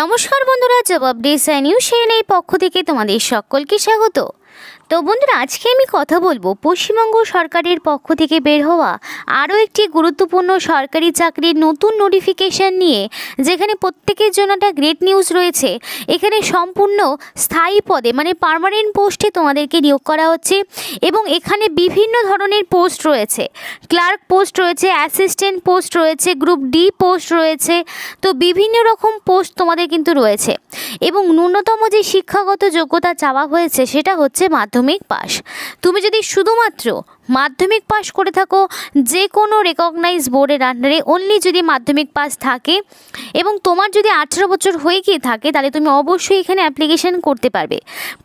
নমস্কার বন্ধুরা, জবাব ডিসাইন নিউজ চ্যানেলের পক্ষ থেকে তোমাদের সকলকে স্বাগত। তো বন্ধুরা, আজকে আমি কথা বলবো পশ্চিমবঙ্গ সরকারের পক্ষ থেকে বের হওয়া আরও একটি গুরুত্বপূর্ণ সরকারি চাকরির নতুন নোটিফিকেশান নিয়ে, যেখানে প্রত্যেকের জন্য একটা গ্রেট নিউজ রয়েছে। এখানে সম্পূর্ণ স্থায়ী পদে মানে পার্মানেন্ট পোস্টে তোমাদেরকে নিয়োগ করা হচ্ছে এবং এখানে বিভিন্ন ধরনের পোস্ট রয়েছে। ক্লার্ক পোস্ট রয়েছে, অ্যাসিস্ট্যান্ট পোস্ট রয়েছে, গ্রুপ ডি পোস্ট রয়েছে। তো বিভিন্ন রকম পোস্ট তোমাদের কিন্তু রয়েছে এবং ন্যূনতম যে শিক্ষাগত যোগ্যতা চাওয়া হয়েছে সেটা হচ্ছে মাধ্যমিক পাস। তুমি যদি শুধুমাত্র মাধ্যমিক পাস করে থাকো, যে কোনো রেকগনাইজ বোর্ডের আন্ডারে অনলি যদি মাধ্যমিক পাস থাকে এবং তোমার যদি 18 বছর হয়ে গিয়ে থাকে, তাহলে তুমি অবশ্যই এখানে অ্যাপ্লিকেশন করতে পারবে।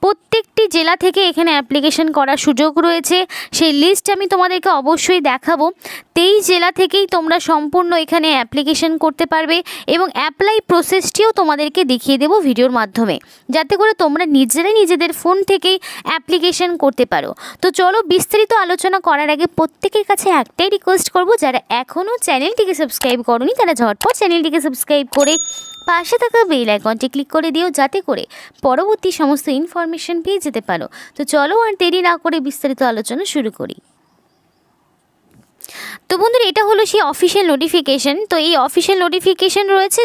প্রত্যেকটি জেলা থেকে এখানে অ্যাপ্লিকেশন করার সুযোগ রয়েছে। সেই লিস্ট আমি তোমাদেরকে অবশ্যই দেখাবো। 23 জেলা থেকেই তোমরা সম্পূর্ণ এখানে অ্যাপ্লিকেশন করতে পারবে এবং অ্যাপ্লাই প্রসেসটিও তোমাদেরকে দেখিয়ে দেবো ভিডিওর মাধ্যমে, যাতে করে তোমরা নিজেরাই নিজেদের ফোন থেকেই অ্যাপ্লিকেশন করতে পারো। তো চলো বিস্তারিত আলোচনা করার আগে প্রত্যেকের কাছে একটাই রিকোয়েস্ট করব, যারা এখনও চ্যানেলটিকে সাবস্ক্রাইব করোনি তারা ঝটপট চ্যানেলটিকে সাবস্ক্রাইব করে পাশে থাকা বেল আইকনটি ক্লিক করে দিও, যাতে করে পরবর্তী সমস্ত ইনফরমেশন পেয়ে যেতে পারো। তো চলো আর দেরি না করে বিস্তারিত আলোচনা শুরু করি। তো বন্ধুরা, এটা হলো সেই অফিসিয়াল নোটিফিকেশন। তো এই অফিসিয়াল নোটিফিকেশন রয়েছে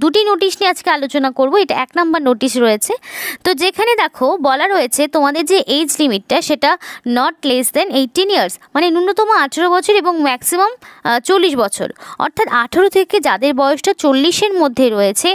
দুটি নোটিশ নিয়ে আজকে আলোচনা করব। এটা 1 নম্বর নোটিশ রয়েছে। তো যেখানে দেখো বলা রয়েছে তোমাদের যে এজ লিমিটটা সেটা নট লেস দেন 18 ইয়ার্স, মানে ন্যূনতম 18 বছর এবং ম্যাক্সিমাম 40 বছর, অর্থাৎ 18 থেকে যাদের বয়সটা 40-এর মধ্যে রয়েছে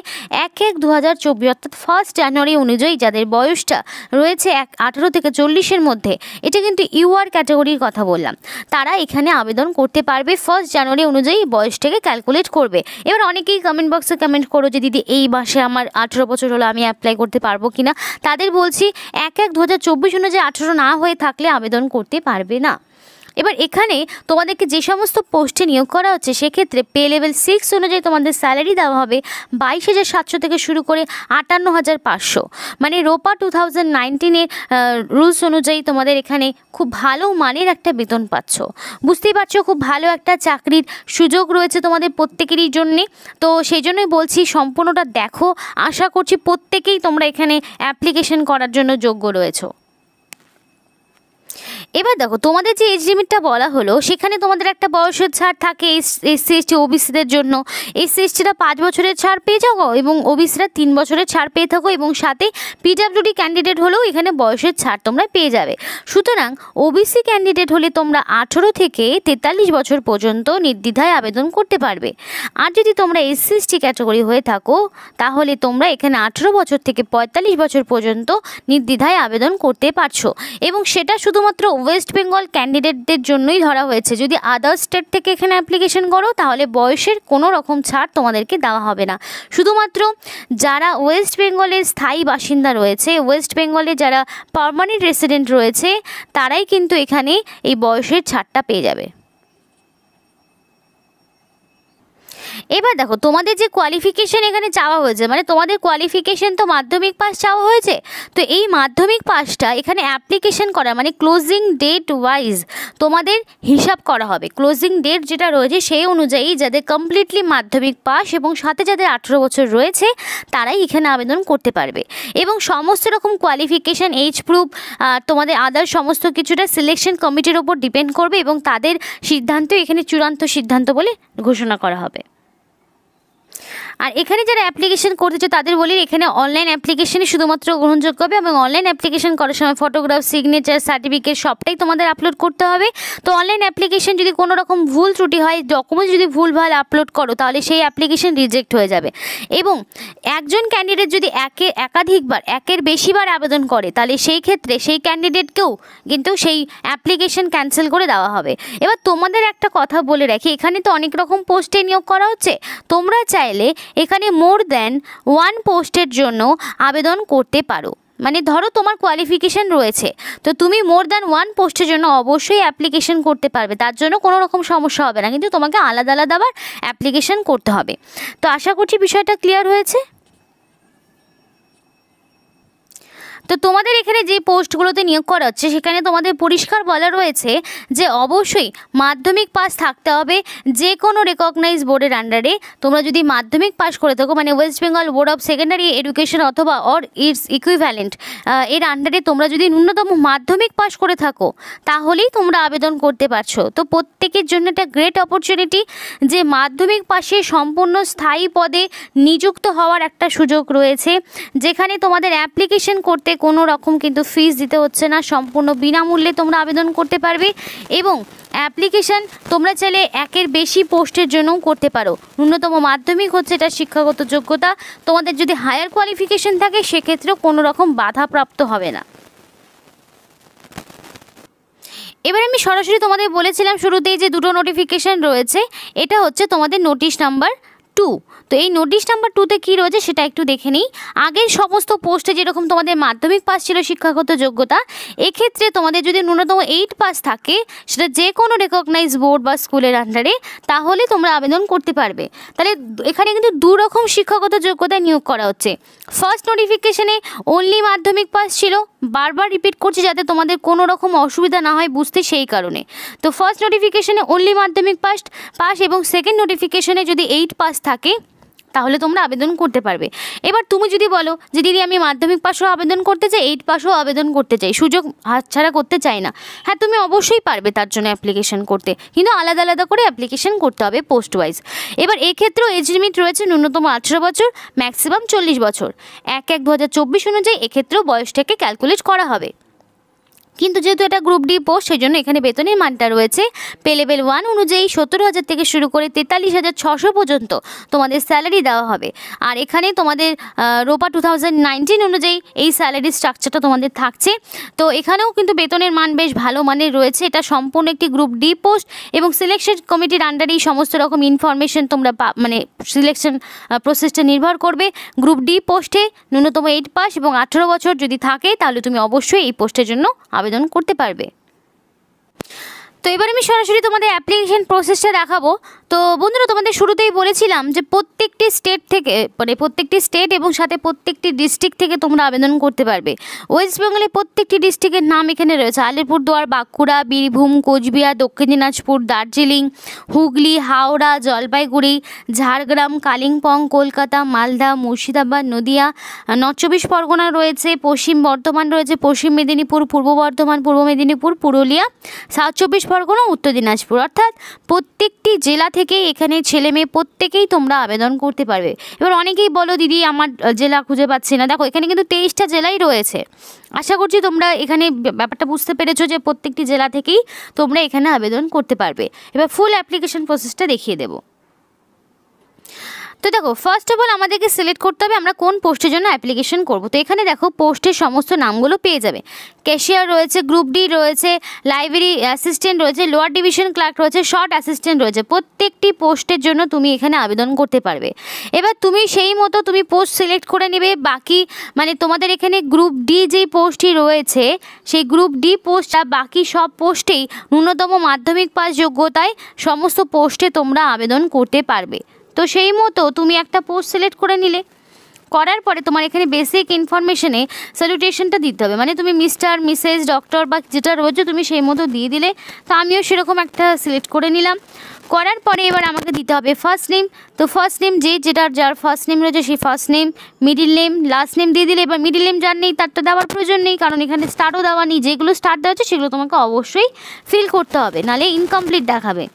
1/1/2024 অর্থাৎ 1 জানুয়ারি অনুযায়ী যাদের বয়সটা রয়েছে 18 থেকে 40-এর মধ্যে, এটা কিন্তু ইউআর ক্যাটাগরির কথা বললাম, তারা এখানে আবেদন করতে পারবে। 1 জানুয়ারি অনুযায়ী বয়সটাকে ক্যালকুলেট করবে। এবার অনেকেই কমেন্ট বক্সে কমেন্ট করো যে দিদি এই মাসে আমার 18 বছর হলো, আমি অ্যাপ্লাই করতে পারবো কিনা। তাদের বলছি 1/1/2024 অনুযায়ী 18 না হয়ে থাকলে আবেদন করতে পারবে না। এবার এখানে তোমাদেরকে যে সমস্ত পোস্টে নিয়োগ করা হচ্ছে সেক্ষেত্রে পে লেভেল 6 অনুযায়ী তোমাদের স্যালারি দেওয়া হবে 22,700 থেকে শুরু করে 58,500, মানে রোপা 2019-এর রুলস অনুযায়ী তোমাদের এখানে খুব ভালো মানের একটা বেতন পাচ্ছ। বুঝতেই পারছো, খুব ভালো একটা চাকরির সুযোগ রয়েছে তোমাদের প্রত্যেকেরই জন্যে। তো সেই জন্যই বলছি সম্পূর্ণটা দেখো। আশা করছি প্রত্যেকেই তোমরা এখানে অ্যাপ্লিকেশন করার জন্য যোগ্য রয়েছো। এবার দেখো তোমাদের যে এজ লিমিটটা বলা হলো সেখানে তোমাদের একটা বয়সের ছাড় থাকে এসসি এসটি ওবিসিদের জন্য। এসসি এসটিরা 5 বছরের ছাড় পেয়ে যাবো এবং ওবিসিরা 3 বছরের ছাড় পেয়ে থাকো, এবং সাথে পিডাব্লিউডি ক্যান্ডিডেট হলেও এখানে বয়সের ছাড় তোমরা পেয়ে যাবে। সুতরাং ওবিসি ক্যান্ডিডেট হলে তোমরা 18 থেকে 43 বছর পর্যন্ত নির্দ্বিধায় আবেদন করতে পারবে। আর যদি তোমরা এসসি এসটি ক্যাটাগরি হয়ে থাকো তাহলে তোমরা এখানে 18 বছর থেকে 45 বছর পর্যন্ত নির্দ্বিধায় আবেদন করতে পারছো, এবং সেটা শুধুমাত্র ওয়েস্ট বেঙ্গল ক্যান্ডিডেটদের জন্যই ধরা হয়েছে। যদি আদার স্টেট থেকে এখানে অ্যাপ্লিকেশন করো তাহলে বয়সের কোনো রকম ছাড় তোমাদেরকে দেওয়া হবে না। শুধুমাত্র যারা ওয়েস্ট বেঙ্গলের স্থায়ী বাসিন্দা রয়েছে, ওয়েস্ট বেঙ্গলে যারা পার্মানেন্ট রেসিডেন্ট রয়েছে, তারাই কিন্তু এখানে এই বয়সের ছাড়টা পেয়ে যাবে। এবার দেখো তোমাদের যে কোয়ালিফিকেশন এখানে চাওয়া হয়েছে, মানে তোমাদের কোয়ালিফিকেশন তো মাধ্যমিক পাস চাওয়া হয়েছে। তো এই মাধ্যমিক পাসটা এখানে অ্যাপ্লিকেশন করা মানে ক্লোজিং ডেট ওয়াইজ তোমাদের হিসাব করা হবে। ক্লোজিং ডেট যেটা রয়েছে সেই অনুযায়ী যাদের কমপ্লিটলি মাধ্যমিক পাস এবং সাথে যাদের 18 বছর রয়েছে তারাই এখানে আবেদন করতে পারবে। এবং সমস্ত রকম কোয়ালিফিকেশান, এজ প্রুফ, তোমাদের আদার সমস্ত কিছুটা সিলেকশন কমিটির ওপর ডিপেন্ড করবে এবং তাদের সিদ্ধান্ত এখানে চূড়ান্ত সিদ্ধান্ত বলে ঘোষণা করা হবে। আর এখানে যারা অ্যাপ্লিকেশন করতেছে তাদের বলি এখানে অনলাইন অ্যাপ্লিকেশনই শুধুমাত্র গ্রহণযোগ্য হবে, এবং অনলাইন অ্যাপ্লিকেশন করার সময় ফটোগ্রাফ, সিগনেচার, সার্টিফিকেট সবটাই তোমাদের আপলোড করতে হবে। তো অনলাইন অ্যাপ্লিকেশন যদি কোনো রকম ভুল ত্রুটি হয়, ডকুমেন্ট যদি ভুলভাল আপলোড করো তাহলে সেই অ্যাপ্লিকেশন রিজেক্ট হয়ে যাবে। এবং একজন ক্যান্ডিডেট যদি একাধিকবার একের বেশিবার আবেদন করে তাহলে সেই ক্ষেত্রে সেই ক্যান্ডিডেটকেও কিন্তু সেই অ্যাপ্লিকেশন ক্যান্সেল করে দেওয়া হবে। এবার তোমাদের একটা কথা বলে রাখি, এখানে তো অনেক রকম পোস্টে নিয়োগ করা হচ্ছে। তোমরা চাইলে এখানে মোর দ্যান 1 পোস্টের জন্য আবেদন করতে পারো। মানে ধরো তোমার কোয়ালিফিকেশান রয়েছে, তো তুমি মোর দ্যান 1 পোস্টের জন্য অবশ্যই অ্যাপ্লিকেশন করতে পারবে, তার জন্য কোনো রকম সমস্যা হবে না, কিন্তু তোমাকে আলাদা আলাদা আবার অ্যাপ্লিকেশন করতে হবে। তো আশা করছি বিষয়টা ক্লিয়ার হয়েছে। তো তোমাদের এখানে যে পোস্টগুলোতে নিয়োগ করা হচ্ছে সেখানে তোমাদের পরিষ্কার বলা রয়েছে যে অবশ্যই মাধ্যমিক পাস থাকতে হবে। যে কোনো রেকগনাইজ বোর্ডের আন্ডারে তোমরা যদি মাধ্যমিক পাস করে থাকো, মানে West Bengal board of secondary education অথবা অর ইটস ইকুইভ্যালেন্ট এর আন্ডারে তোমরা যদি ন্যূনতম মাধ্যমিক পাস করে থাকো তাহলেই তোমরা আবেদন করতে পারছো। তো প্রত্যেকের জন্য একটা গ্রেট অপরচুনিটি যে মাধ্যমিক পাশে সম্পূর্ণ স্থায়ী পদে নিযুক্ত হওয়ার একটা সুযোগ রয়েছে, যেখানে তোমাদের অ্যাপ্লিকেশন করতে কোনো রকম কিন্তু ফিস দিতে হচ্ছে না, সম্পূর্ণ বিনামূল্যে তোমরা আবেদন করতে পারবে। এবং অ্যাপ্লিকেশান তোমরা চাইলে একের বেশি পোস্টের জন্যও করতে পারো। ন্যূনতম মাধ্যমিক হচ্ছে এটা শিক্ষাগত যোগ্যতা। তোমাদের যদি হায়ার কোয়ালিফিকেশন থাকে সেক্ষেত্রেও কোনো রকম বাধাপ্রাপ্ত হবে না। এবার আমি সরাসরি তোমাদের বলেছিলাম শুরুতেই যে দুটো নোটিফিকেশান রয়েছে, এটা হচ্ছে তোমাদের নোটিশ নাম্বার 2। তো এই নোটিশ নাম্বার 2তে কী রয়েছে সেটা একটু দেখে নিই। আগের সমস্ত পোস্টে যেরকম তোমাদের মাধ্যমিক পাস ছিল শিক্ষাগত যোগ্যতা, এক্ষেত্রে তোমাদের যদি ন্যূনতম 8 পাস থাকে, সেটা যে কোনো রেকগনাইজ বোর্ড বা স্কুলের আন্ডারে, তাহলে তোমরা আবেদন করতে পারবে। তাহলে এখানে কিন্তু দু রকম শিক্ষাগত যোগ্যতায় নিয়োগ করা হচ্ছে। ফার্স্ট নোটিফিকেশানে অনলি মাধ্যমিক পাস ছিল, বারবার রিপিট করছি যাতে তোমাদের কোনো রকম অসুবিধা না হয় বুঝতে, সেই কারণে। তো ফার্স্ট নোটিফিকেশানে অনলি মাধ্যমিক পাস এবং সেকেন্ড নোটিফিকেশানে যদি 8 পাস থাকে তাহলে তোমরা আবেদন করতে পারবে। এবার তুমি যদি বলো যে দিদি আমি মাধ্যমিক পাসও আবেদন করতে চাই, 8 পাসও আবেদন করতে চাই, সুযোগ হাতছাড়া করতে চাই না, হ্যাঁ তুমি অবশ্যই পারবে তার জন্য অ্যাপ্লিকেশন করতে, কিন্তু আলাদা আলাদা করে অ্যাপ্লিকেশন করতে হবে পোস্ট ওয়াইজ। এবার এক্ষেত্রেও এজ লিমিট রয়েছে ন্যূনতম 18 বছর, ম্যাক্সিমাম 40 বছর। 1/1/2024 অনুযায়ী এক্ষেত্রেও বয়সটাকে ক্যালকুলেট করা হবে। কিন্তু যেহেতু এটা গ্রুপ ডি পোস্ট, সেই জন্য এখানে বেতনের মানটা রয়েছে পে লেভেল 1 অনুযায়ী 17,000 থেকে শুরু করে 43,600 পর্যন্ত তোমাদের স্যালারি দেওয়া হবে। আর এখানে তোমাদের রোপা 2019 অনুযায়ী এই স্যালারি স্ট্রাকচারটা তোমাদের থাকছে। তো এখানেও কিন্তু বেতনের মান বেশ ভালো মানের রয়েছে। এটা সম্পূর্ণ একটি গ্রুপ ডি পোস্ট এবং সিলেকশন কমিটির আন্ডারেই সমস্ত রকম ইনফরমেশন তোমরা মানে সিলেকশন প্রসেসটা নির্ভর করবে। গ্রুপ ডি পোস্টে ন্যূনতম 8 পাস এবং 18 বছর যদি থাকে তাহলে তুমি অবশ্যই এই পোস্টের জন্য আবেদন করতে পারবে। তো এবার আমি সরাসরি তোমাদের অ্যাপ্লিকেশন প্রসেসটা দেখাবো। তো বন্ধুরা, তোমাদের শুরুতেই বলেছিলাম যে প্রত্যেকটি স্টেট থেকে, মানে প্রত্যেকটি স্টেট এবং সাথে প্রত্যেকটি ডিস্ট্রিক্ট থেকে তোমরা আবেদন করতে পারবে। ওয়েস্ট বেঙ্গলের প্রত্যেকটি ডিস্ট্রিক্টের নাম এখানে রয়েছে: আলিপুরদুয়ার, বাঁকুড়া, বীরভূম, কোচবিহার, দক্ষিণ দিনাজপুর, দার্জিলিং, হুগলি, হাওড়া, জলপাইগুড়ি, ঝাড়গ্রাম, কালিম্পং, কলকাতা, মালদা, মুর্শিদাবাদ, নদিয়া, নর্থ 24 পরগনা রয়েছে, পশ্চিম বর্ধমান রয়েছে, পশ্চিম মেদিনীপুর, পূর্ব বর্ধমান, পূর্ব মেদিনীপুর, পুরুলিয়া, সাউথ 24 পরগনা, উত্তর দিনাজপুর। অর্থাৎ প্রত্যেকটি জেলা থেকে এখানে ছেলে মেয়ে প্রত্যেকেই তোমরা আবেদন করতে পারবে। এবার অনেকেই বলো দিদি আমার জেলা খুঁজে পাচ্ছি না, দেখো এখানে কিন্তু 23টা জেলাই রয়েছে। আশা করছি তোমরা এখানে ব্যাপারটা বুঝতে পেরেছো যে প্রত্যেকটি জেলা থেকেই তোমরা এখানে আবেদন করতে পারবে। এবার ফুল অ্যাপ্লিকেশন প্রসেসটা দেখিয়ে দেবো। তো দেখো, ফার্স্ট অফ অল আমাদেরকে সিলেক্ট করতে হবে আমরা কোন পোস্টের জন্য অ্যাপ্লিকেশন করব। তো এখানে দেখো পোস্টের সমস্ত নামগুলো পেয়ে যাবে। ক্যাশিয়ার রয়েছে, গ্রুপ ডি রয়েছে, লাইব্রেরি অ্যাসিস্ট্যান্ট রয়েছে, লোয়ার ডিভিশন ক্লার্ক রয়েছে, শর্ট অ্যাসিস্ট্যান্ট রয়েছে। প্রত্যেকটি পোস্টের জন্য তুমি এখানে আবেদন করতে পারবে। এবার তুমি সেই মতো তুমি পোস্ট সিলেক্ট করে নেবে। বাকি মানে তোমাদের এখানে গ্রুপ ডি যেই পোস্টটি রয়েছে সেই গ্রুপ ডি পোস্টটা বাকি সব পোস্টেই ন্যূনতম মাধ্যমিক পাস যোগ্যতায় সমস্ত পোস্টে তোমরা আবেদন করতে পারবে। তো সেই মতো তুমি একটা পোস্ট সিলেক্ট করে নিলে, করার পরে তোমার এখানে বেসিক ইনফরমেশনে স্যালুটেশনটা দিতে হবে, মানে তুমি মিস্টার, মিসেস, ডক্টর বা যেটা রয়েছে তুমি সেই মতো দিয়ে দিলে। তো আমিও সেরকম একটা সিলেক্ট করে নিলাম। করার পরে এবার আমাকে দিতে হবে ফার্স্ট নেম। তো ফার্স্ট নেম যার ফার্স্ট নেম রয়েছে সেই first name, middle name, last name দিয়ে দিলে। এবার মিডিল নেম যার নেই তার তো দেওয়ার প্রয়োজন নেই, কারণ এখানে স্টার্টও দেওয়া নেই। যেগুলো স্টার্ট দেওয়া হচ্ছে সেগুলো তোমাকে অবশ্যই ফিল করতে হবে, নাহলে ইনকমপ্লিট দেখাবে।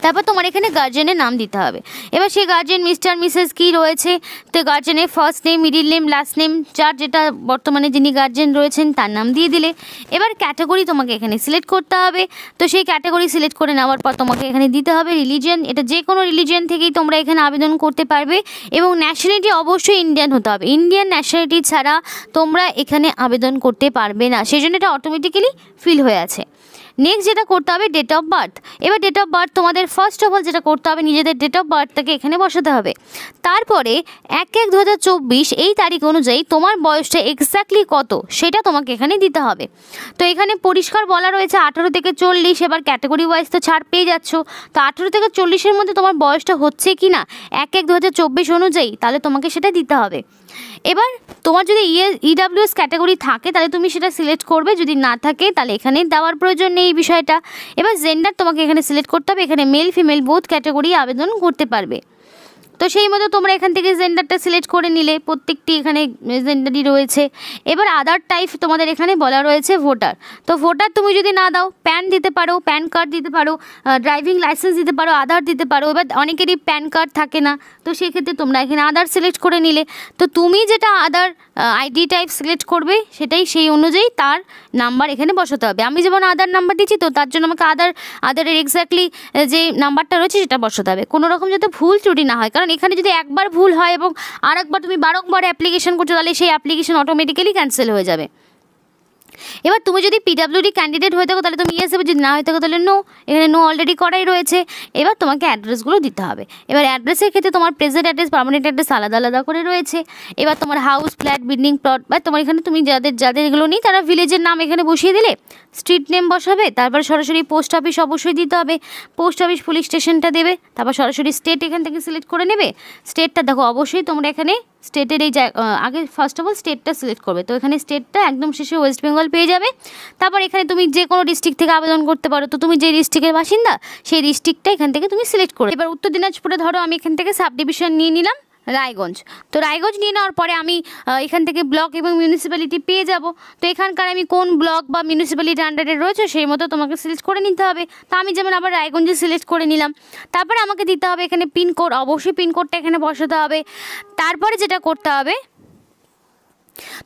তারপর তোমার এখানে গার্জেনের নাম দিতে হবে। এবার সেই গার্জেন মিস্টার, মিসেস কী রয়েছে, তো গার্জেনের first name, middle name, last name, যার যেটা বর্তমানে যিনি গার্জেন রয়েছেন তার নাম দিয়ে দিলে। এবার ক্যাটাগরি তোমাকে এখানে সিলেক্ট করতে হবে। তো সেই ক্যাটাগরি সিলেক্ট করে নেওয়ার পর তোমাকে এখানে দিতে হবে রিলিজিয়ন। এটা যে কোনো রিলিজিয়ন থেকেই তোমরা এখানে আবেদন করতে পারবে এবং ন্যাশনালিটি অবশ্যই ইন্ডিয়ান হতে হবে। ইন্ডিয়ান ন্যাশনালিটি ছাড়া তোমরা এখানে আবেদন করতে পারবে না, সেই জন্য এটা অটোমেটিক্যালি ফিল হয়ে আছে। নেক্সট যেটা করতে হবে ডেট অফ বার্থ। এবার ডেট অফ বার্থ তোমাদের ফার্স্ট অফ অল যেটা করতে হবে নিজেদের ডেট অফ বার্থটাকে এখানে বসাতে হবে। তারপরে 1/1/2024 এই তারিখ অনুযায়ী তোমার বয়সটা এক্স্যাক্টলি কত সেটা তোমাকে এখানে দিতে হবে। তো এখানে পরিষ্কার বলা রয়েছে 18 থেকে 40। এবার ক্যাটাগরি ওয়াইজ তো ছাড় পেয়ে যাচ্ছ। তো 18 থেকে 40-এর মধ্যে তোমার বয়সটা হচ্ছে কি না 1/1/2024 অনুযায়ী, তাহলে তোমাকে সেটা দিতে হবে। এবার তোমার যদি ইডাব্লিউএস ক্যাটাগরি থাকে তাহলে তুমি সেটা সিলেক্ট করবে, যদি না থাকে তাহলে এখানে দেওয়ার প্রয়োজন নেই এই বিষয়টা। এবার জেন্ডার তোমাকে এখানে সিলেক্ট করতে হবে, এখানে মেল ফিমেল বোথ ক্যাটাগরি আবেদন করতে পারবে। তো সেই মতো তোমরা এখান থেকে জেন্ডারটা সিলেক্ট করে নিলে, প্রত্যেকটি এখানে জেন্ডারই রয়েছে। এবার আদার টাইপ তোমাদের এখানে বলা রয়েছে ভোটার। তো ভোটার তুমি যদি না দাও, প্যান দিতে পারো, প্যান কার্ড দিতে পারো, ড্রাইভিং লাইসেন্স দিতে পারো, আধার দিতে পারো। এবার অনেকেরই প্যান কার্ড থাকে না, তো সেক্ষেত্রে তোমরা এখানে আধার সিলেক্ট করে নিলে। তো তুমি যেটা আধার আইডি টাইপ সিলেক্ট করবে সেটাই সেই অনুযায়ী তার নাম্বার এখানে বসাতে হবে। আমি যেমন আধার নাম্বার দিচ্ছি, তো তার জন্য আমাকে আধারের এক্স্যাক্টলি যে নাম্বারটা রয়েছে সেটা বসাতে হবে, কোনো রকম যাতে ভুল ত্রুটি না হয়। কারণ এখানে যদি একবার ভুল হয় এবং আরেকবার তুমি বারংবার অ্যাপ্লিকেশন করছো, তাহলে সেই অ্যাপ্লিকেশন অটোমেটিক্যালি ক্যান্সেল হয়ে যাবে। এবার তুমি যদি পিডাব্লিউডি ক্যান্ডিডেট হয়ে থাকো তাহলে তুমি ইয়েস দেবে, যদি না হয়ে থাকো তাহলে নো। এখানে নো অলরেডি করাই রয়েছে। এবার তোমাকে অ্যাড্রেসগুলো দিতে হবে। এবার অ্যাড্রেসের ক্ষেত্রে তোমার প্রেজেন্ট অ্যাড্রেস, পার্মানেন্ট অ্যাড্রেস আলাদা আলাদা করে রয়েছে। এবার তোমার হাউস, ফ্ল্যাট, বিল্ডিং, প্লট, বা তোমার এখানে তুমি যাদের এগুলো নেই তারা ভিলেজের নাম এখানে বসিয়ে দিলে, স্ট্রিট নেম বসাবে, তারপর সরাসরি পোস্ট অফিস অবশ্যই দিতে হবে, পোস্ট অফিস পুলিশ স্টেশনটা দেবে, তারপর সরাসরি স্টেট এখান থেকে সিলেক্ট করে নেবে। স্টেটটা দেখো অবশ্যই তোমরা এখানে স্টেটের এই আগে ফার্স্ট অফ অল স্টেটটা সিলেক্ট করবে। তো এখানে স্টেটটা একদম শেষে ওয়েস্ট বেঙ্গল পেয়ে যাবে। তারপর এখানে তুমি যে কোনো ডিস্ট্রিক্ট থেকে আবেদন করতে পারো। তো তুমি যে ডিস্ট্রিক্টের বাসিন্দা সেই ডিস্ট্রিক্টটা এখান থেকে তুমি সিলেক্ট করো। এবার উত্তর দিনাজপুরে ধরো আমি এখান থেকে সাব ডিভিশন নিয়ে নিলাম রায়গঞ্জ। তো রায়গঞ্জ নিয়ে নেওয়ার পরে আমি এখান থেকে ব্লক এবং মিউনিসিপ্যালিটি পেয়ে যাব। তো এখানকার আমি কোন ব্লক বা মিউনিসিপ্যালিটি আন্ডারে রয়েছে সেই মতো তোমাকে সিলেক্ট করে নিতে হবে। তো আমি যেমন আবার রায়গঞ্জে সিলেক্ট করে নিলাম। তারপরে আমাকে দিতে হবে এখানে পিনকোড, অবশ্যই পিনকোডটা এখানে বসাতে হবে। তারপরে যেটা করতে হবে,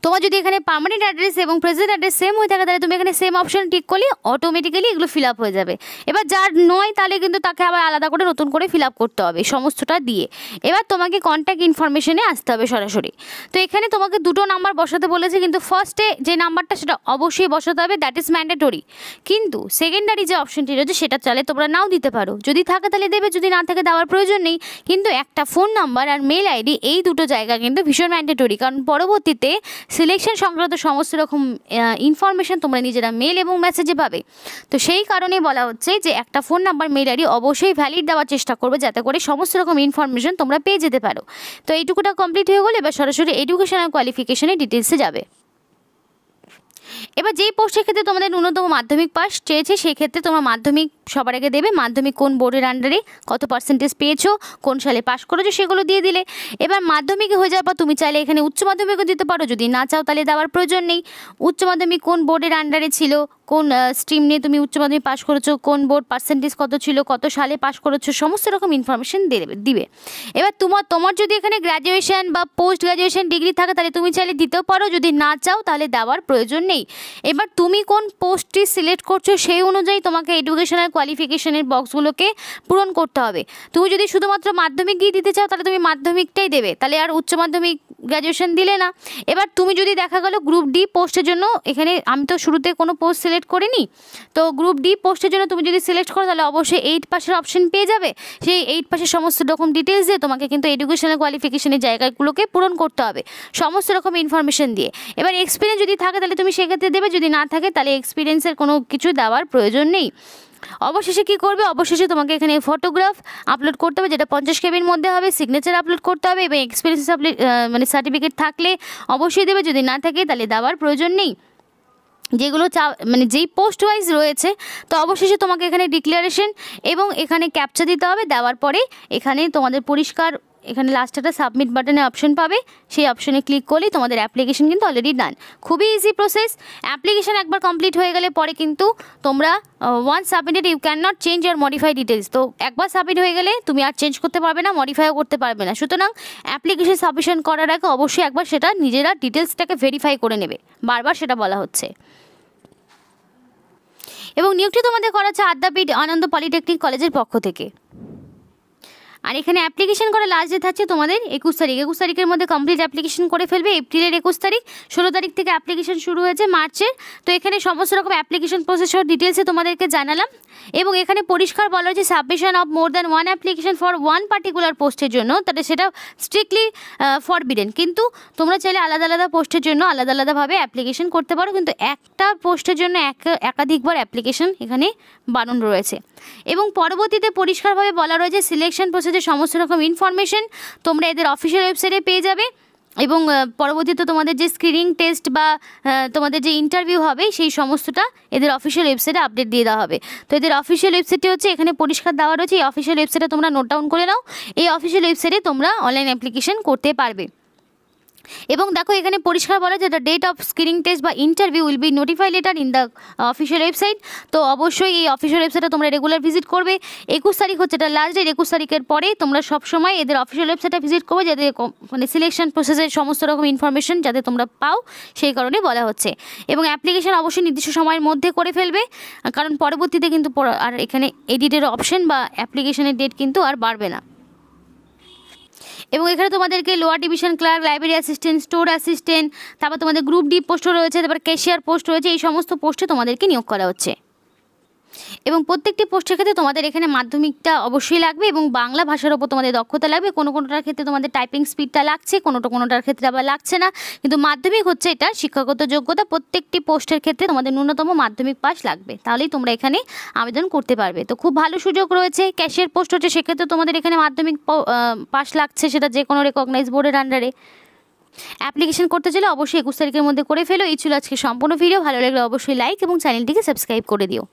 তোমার যদি এখানে পার্মানেন্ট অ্যাড্রেস এবং প্রেজেন্ট অ্যাড্রেস সেম হয়ে থাকে তাহলে তুমি এখানে সেম অপশন টিক করলে অটোমেটিক্যালি এগুলো ফিল আপ হয়ে যাবে। এবার যার নয় তাহলে কিন্তু তাকে আবার আলাদা করে নতুন করে ফিল আপ করতে হবে সমস্তটা দিয়ে। এবার তোমাকে কন্ট্যাক্ট ইনফরমেশনে আসতে হবে সরাসরি। তো এখানে তোমাকে দুটো নাম্বার বসাতে বলেছে, কিন্তু ফার্স্টে যে নাম্বারটা সেটা অবশ্যই বসাতে হবে, দ্যাট ইজ ম্যান্ডেটরি। কিন্তু সেকেন্ডারি যে অপশনটি রয়েছে সেটা চাইলে তোমরা নাও দিতে পারো, যদি থাকে তাহলে দেবে, যদি না থাকে দেওয়ার প্রয়োজন নেই। কিন্তু একটা ফোন নাম্বার আর মেল আইডি এই দুটো জায়গা কিন্তু ভীষণ ম্যান্ডেটরি, কারণ পরবর্তীতে সিলেকশন সংক্রান্ত সমস্ত রকম ইনফরমেশন তোমরা নিজেরা মেল এবং মেসেজে পাবে। তো সেই কারণে বলা হচ্ছে যে একটা ফোন নাম্বার মেল আইডি অবশ্যই ভ্যালিড দেওয়ার চেষ্টা করবে, যাতে করে সমস্ত রকম ইনফরমেশন তোমরা পেয়ে যেতে পারো। তো এইটুকুটা কমপ্লিট হয়ে গেলে এবার সরাসরি এডুকেশনাল কোয়ালিফিকেশনের ডিটেলসে যাবে। এবার যেই পোস্টের ক্ষেত্রে তোমাদের ন্যূনতম মাধ্যমিক পাস চেয়েছে সেই ক্ষেত্রে তোমরা মাধ্যমিক সবার আগে দেবে। মাধ্যমিক কোন বোর্ডের আন্ডারে কত পার্সেন্টেজ পেয়েছো, কোন সালে পাস করেছো সেগুলো দিয়ে দিলে। এবার মাধ্যমিকে হয়ে যাওয়ার পর তুমি চাইলে এখানে উচ্চ মাধ্যমিকও দিতে পারো, যদি না চাও তাহলে দেওয়ার প্রয়োজন নেই। উচ্চ মাধ্যমিক কোন বোর্ডের আন্ডারে ছিল, কোন স্ট্রিম নিয়ে তুমি উচ্চ মাধ্যমিক পাস করেছো, কোন বোর্ড পার্সেন্টেজ কত ছিল, কত সালে পাস করেছো, সমস্ত রকম ইনফরমেশন দিবে। এবার তোমার যদি এখানে গ্র্যাজুয়েশন বা পোস্ট গ্র্যাজুয়েশন ডিগ্রি থাকে তাহলে তুমি চাইলে দিতেও পারো, যদি না চাও তাহলে দেওয়ার প্রয়োজন নেই। এবার তুমি কোন পোস্টটি সিলেক্ট করছো সেই অনুযায়ী তোমাকে এডুকেশনাল কোয়ালিফিকেশনের বক্সগুলোকে পূরণ করতে হবে। তুমি যদি শুধুমাত্র মাধ্যমিক দিয়ে দিতে চাও তাহলে তুমি মাধ্যমিকটাই দেবে, তাহলে আর উচ্চ মাধ্যমিক গ্র্যাজুয়েশন দিলে না। এবার তুমি যদি দেখা গেলো গ্রুপ ডি পোস্টের জন্য, এখানে আমি তো শুরুতে কোনো পোস্ট সিলেক্ট করিনি, তো গ্রুপ ডি পোস্টের জন্য তুমি যদি সিলেক্ট করো তাহলে অবশ্যই 8 পাসের অপশন পেয়ে যাবে। সেই 8 পাসের সমস্ত রকম ডিটেলস দিয়ে তোমাকে কিন্তু এডুকেশনাল কোয়ালিফিকেশনের জায়গাগুলোকে পূরণ করতে হবে সমস্ত রকম ইনফরমেশন দিয়ে। এবার এক্সপিরিয়েন্স যদি থাকে তাহলে তুমি সেক্ষেত্রে দেবে, যদি না থাকে তাহলে এক্সপিরিয়েন্সের কোনো কিছু দেওয়ার প্রয়োজন নেই। অবশেষে কী করবে, অবশেষে তোমাকে এখানে ফটোগ্রাফ আপলোড করতে হবে, যেটা 50 কেবির মধ্যে হবে, সিগনেচার আপলোড করতে হবে এবং এক্সপিরিয়েন্স মানে সার্টিফিকেট থাকলে অবশ্যই দেবে, যদি না থাকে তাহলে দেওয়ার প্রয়োজন নেই। যেগুলো মানে যেই পোস্ট ওয়াইজ রয়েছে, তো অবশেষে তোমাকে এখানে ডিক্লারেশন এবং এখানে ক্যাপচা দিতে হবে। দেওয়ার পরে এখানে তোমাদের পরিষ্কার এখানে লাস্টে একটা সাবমিট বাটনে অপশন পাবে, সেই অপশনে ক্লিক করলেই তোমাদের অ্যাপ্লিকেশন কিন্তু অলরেডি ডান। খুবই ইজি প্রসেস। অ্যাপ্লিকেশন একবার কমপ্লিট হয়ে গেলে পরে কিন্তু তোমরা once submitted you can not change আর মডিফাই ডিটেলস। তো একবার সাবমিট হয়ে গেলে তুমি আর চেঞ্জ করতে পারবে না, মডিফাইও করতে পারবে না। সুতরাং অ্যাপ্লিকেশন সাবমিশন করার আগে অবশ্যই একবার সেটা নিজেরা ডিটেলসটাকে ভেরিফাই করে নেবে, বারবার সেটা বলা হচ্ছে। এবং নিয়োগটি তোমাদের করাচ্ছে আদ্যাপীঠ আনন্দ পলিটেকনিক কলেজের পক্ষ থেকে। আর এখানে অ্যাপ্লিকেশন করা লাস্ট ডেট থাকছে তোমাদের 21 তারিখ। 21 তারিখের মধ্যে কমপ্লিট অ্যাপ্লিকেশন করে ফেলবে। এপ্রিলের 21 তারিখ, 16 তারিখ থেকে অ্যাপ্লিকেশন শুরু হয়েছে মার্চের। তো এখানে সমস্ত রকম অ্যাপ্লিকেশন প্রসেসর ডিটেলসে তোমাদেরকে জানালাম। এবং এখানে পরিষ্কার বলা হয়েছে submission of more than one application for one particular পোস্টের জন্য, তাহলে সেটা স্ট্রিক্টলি ফরবিডেন। কিন্তু তোমরা চাইলে আলাদা আলাদা পোস্টের জন্য আলাদা আলাদাভাবে অ্যাপ্লিকেশন করতে পারো, কিন্তু একটা পোস্টের জন্য একাধিকবার অ্যাপ্লিকেশন এখানে বারণ রয়েছে। এবং পরবর্তীতে পরিষ্কারভাবে বলা রয়েছে সিলেকশন প্রসেসের সমস্ত রকম ইনফরমেশন তোমরা এদের অফিসিয়াল ওয়েবসাইটে পেয়ে যাবে। এবং পরবর্তীতে তোমাদের যে স্ক্রিনিং টেস্ট বা তোমাদের যে ইন্টারভিউ হবে সেই সমস্তটা এদের অফিসিয়াল ওয়েবসাইটে আপডেট দিয়ে দেওয়া হবে। তো এদের অফিসিয়াল ওয়েবসাইটটি হচ্ছে এখানে পরিষ্কার দেওয়া রয়েছে, এই অফিসিয়াল ওয়েবসাইটে তোমরা নোট ডাউন করে নাও। এই অফিসিয়াল ওয়েবসাইটে তোমরা অনলাইন অ্যাপ্লিকেশন করতে পারবে। এবং দেখো এখানে পরিষ্কার বলা যে the date of screening test বা interview will be notify later in the official website. তো অবশ্যই এই অফিসিয়াল ওয়েবসাইটে তোমরা রেগুলার ভিজিট করবে। 21 তারিখ হচ্ছে এটা লাস্ট ডেট। 21 তারিখের পরে তোমরা সবসময় এদের অফিসিয়াল ওয়েবসাইটে ভিজিট করবে, যাতে মানে সিলেকশন প্রসেসের সমস্ত রকম ইনফরমেশন যাতে তোমরা পাও, সেই কারণে বলা হচ্ছে। এবং অ্যাপ্লিকেশন অবশ্যই নির্দিষ্ট সময়ের মধ্যে করে ফেলবে, কারণ পরবর্তীতে কিন্তু আর এখানে এডিটের অপশন বা অ্যাপ্লিকেশনের ডেট কিন্তু আর বাড়বে না। এবং এখানে তোমাদেরকে lower division clerk, library assistant, store assistant, তারপর তোমাদের গ্রুপ ডি পোস্টও রয়েছে, তারপর ক্যাশিয়ার পোস্ট রয়েছে, এই সমস্ত পোস্টে তোমাদেরকে নিয়োগ করা হচ্ছে। এবং প্রত্যেকটি পোস্টের ক্ষেত্রে তোমাদের এখানে মাধ্যমিকটা অবশ্যই লাগবে এবং বাংলা ভাষার ওপর তোমাদের দক্ষতা লাগবে। কোনোটার ক্ষেত্রে তোমাদের টাইপিং স্পিডটা লাগছে, কোনোটার ক্ষেত্রে আবার লাগছে না, কিন্তু মাধ্যমিক হচ্ছে এটা শিক্ষাগত যোগ্যতা। প্রত্যেকটি পোস্টের ক্ষেত্রে তোমাদের ন্যূনতম মাধ্যমিক পাস লাগবে, তাহলেই তোমরা এখানে আবেদন করতে পারবে। তো খুব ভালো সুযোগ রয়েছে। ক্যাশিয়ার পোস্ট হচ্ছে, সেক্ষেত্রে তোমাদের এখানে মাধ্যমিক পাস লাগছে, সেটা যে কোনো রেকগনাইজ বোর্ডের আন্ডারে। অ্যাপ্লিকেশন করতে চাইলে অবশ্যই 21 তারিখের মধ্যে করে ফেলো। এই ছিল আজকে সম্পূর্ণ ভিডিও। ভালো লাগলে অবশ্যই লাইক এবং চ্যানেলটিকে সাবস্ক্রাইব করে দিও।